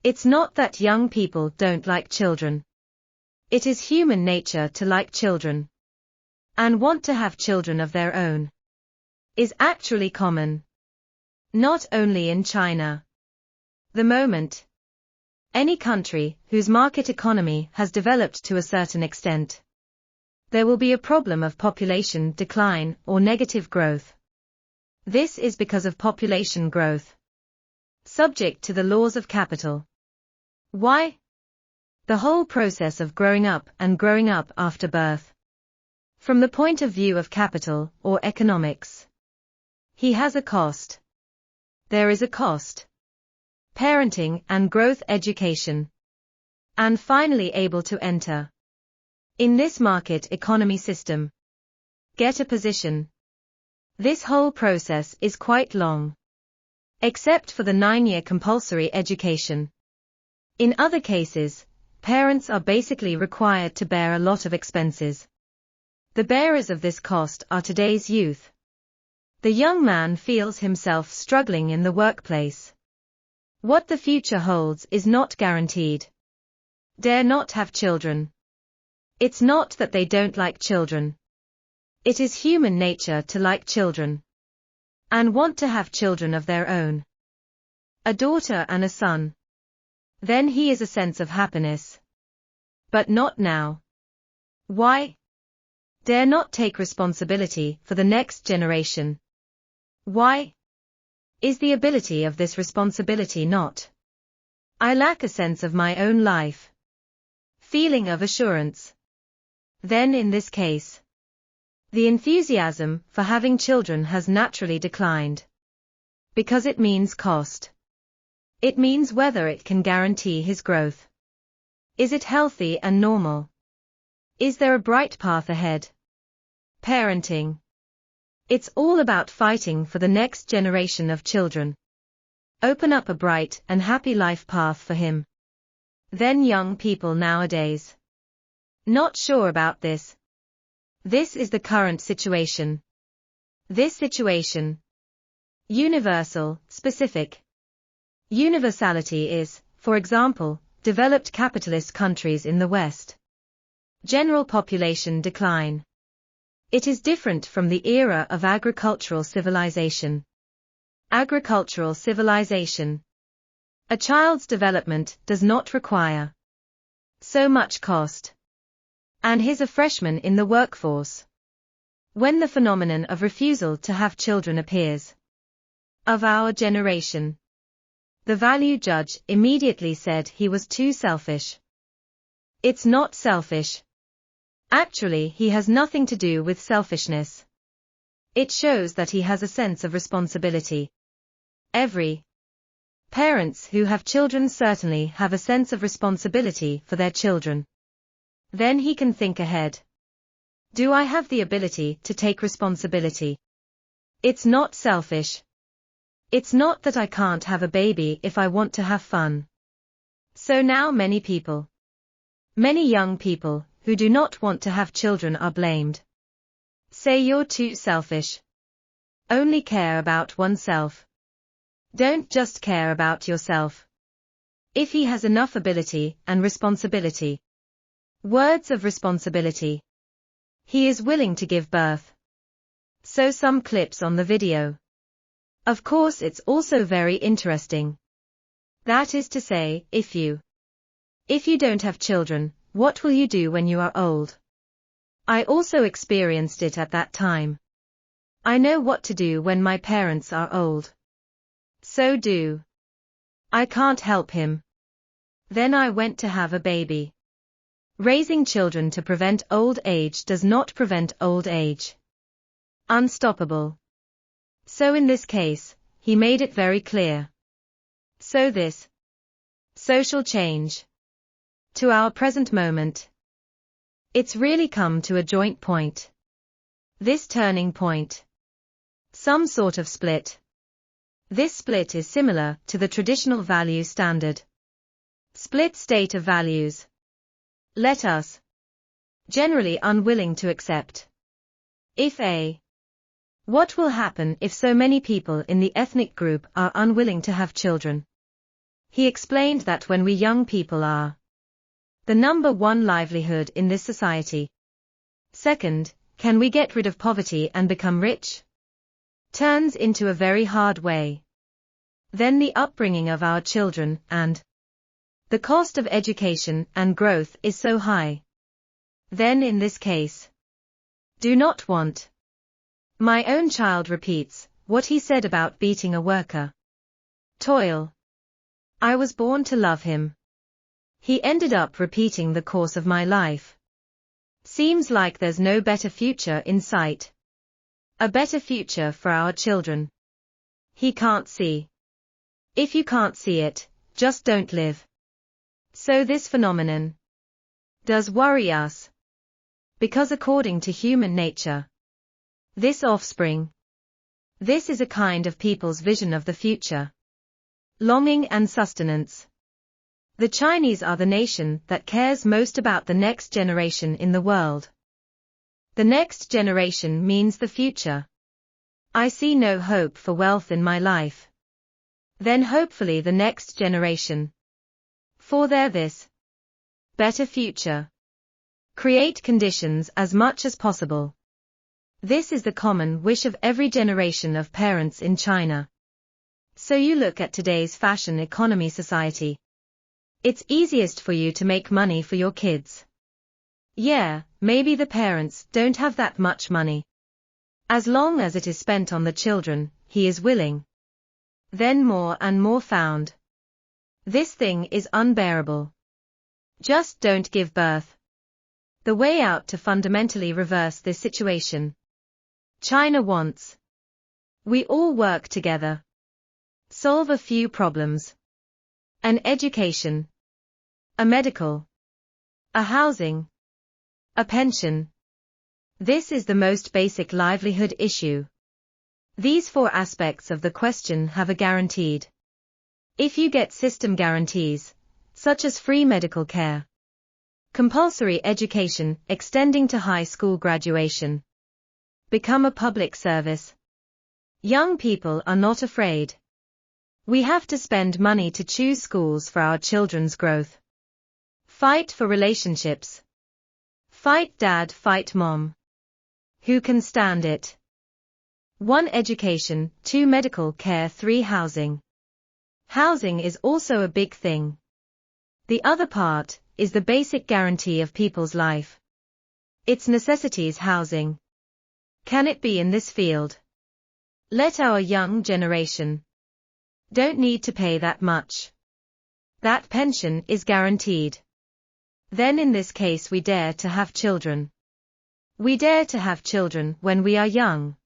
It's not that young people don't like children. It is human nature to like children. And want to have children of their own. Is actually common. Not only in China. The moment any country whose market economy has developed to a certain extent, there will be a problem of population decline or negative growth. This is because of population growth, subject to the laws of capital. Why? The whole process of growing up and growing up after birth. From the point of view of capital or economics, he has a cost. There is a cost. Parenting and growth education. And finally able to enter in this market economy system. Get a position. This whole process is quite long. Except for the 9-year compulsory education. In other cases, parents are basically required to bear a lot of expenses. The bearers of this cost are today's youth. The young man feels himself struggling in the workplace. What the future holds is not guaranteed. Dare not have children. It's not that they don't like children. It is human nature to like children. And want to have children of their own. A daughter and a son. Then he is a sense of happiness. But not now. Why? Dare not take responsibility for the next generation. Why? Is the ability of this responsibility not? I lack a sense of my own life. Feeling of assurance. Then in this case, the enthusiasm for having children has naturally declined. Because it means cost. It means whether it can guarantee his growth. Is it healthy and normal? Is there a bright path ahead? Parenting. It's all about fighting for the next generation of children. Open up a bright and happy life path for him. Then young people nowadays. Not sure about this. This is the current situation. This situation. Universal, specific. Universality is, for example, developed capitalist countries in the West. General population decline. It is different from the era of agricultural civilization. Agricultural civilization. A child's development does not require so much cost. And he's a freshman in the workforce. When the phenomenon of refusal to have children appears. Of our generation. The value judge immediately said he was too selfish. It's not selfish. Actually, he has nothing to do with selfishness. It shows that he has a sense of responsibility. Every parents who have children certainly have a sense of responsibility for their children. Then he can think ahead. Do I have the ability to take responsibility? It's not selfish. It's not that I can't have a baby if I want to have fun. So now many young people, who do not want to have children are blamed. Say you're too selfish. Only care about oneself. Don't just care about yourself. If he has enough ability and responsibility. Words of responsibility. He is willing to give birth. So some clips on the video. Of course it's also very interesting. That is to say, if you don't have children, what will you do when you are old? I also experienced it at that time. I know what to do when my parents are old. So do. I can't help him. Then I went to have a baby. Raising children to prevent old age does not prevent old age. Unstoppable. So in this case, he made it very clear. So this social change. To our present moment. It's really come to a joint point. This turning point. Some sort of split. This split is similar to the traditional value standard. Split state of values. Let us. Generally unwilling to accept. If a. What will happen if so many people in the ethnic group are unwilling to have children? He explained that when we young people are the number one livelihood in this society. Second, can we get rid of poverty and become rich? Turns into a very hard way. Then the upbringing of our children and the cost of education and growth is so high. Then in this case, do not want. My own child repeats what he said about beating a worker. Toil. I was born to love him. He ended up repeating the course of my life. Seems like there's no better future in sight. A better future for our children. He can't see. If you can't see it, just don't live. So this phenomenon does worry us. Because according to human nature, this offspring, this is a kind of people's vision of the future. Longing and sustenance. The Chinese are the nation that cares most about the next generation in the world. The next generation means the future. I see no hope for wealth in my life. Then hopefully the next generation. For their this better future. Create conditions as much as possible. This is the common wish of every generation of parents in China. So you look at today's fashion economy society. It's easiest for you to make money for your kids. Yeah, maybe the parents don't have that much money. As long as it is spent on the children, he is willing. Then more and more found. This thing is unbearable. Just don't give birth. The way out to fundamentally reverse this situation. China wants. We all work together. Solve a few problems. An education. A medical. A housing. A pension. This is the most basic livelihood issue. These four aspects of the question have a guaranteed. If you get system guarantees, such as free medical care, compulsory education extending to high school graduation, become a public service. Young people are not afraid. We have to spend money to choose schools for our children's growth. Fight for relationships. Fight dad, fight mom. Who can stand it? 1. Education, 2. Medical care, 3. Housing. Housing is also a big thing. The other part is the basic guarantee of people's life. Its necessities housing. Can it be in this field? Let our young generation don't need to pay that much. That pension is guaranteed. Then in this case we dare to have children. We dare to have children when we are young.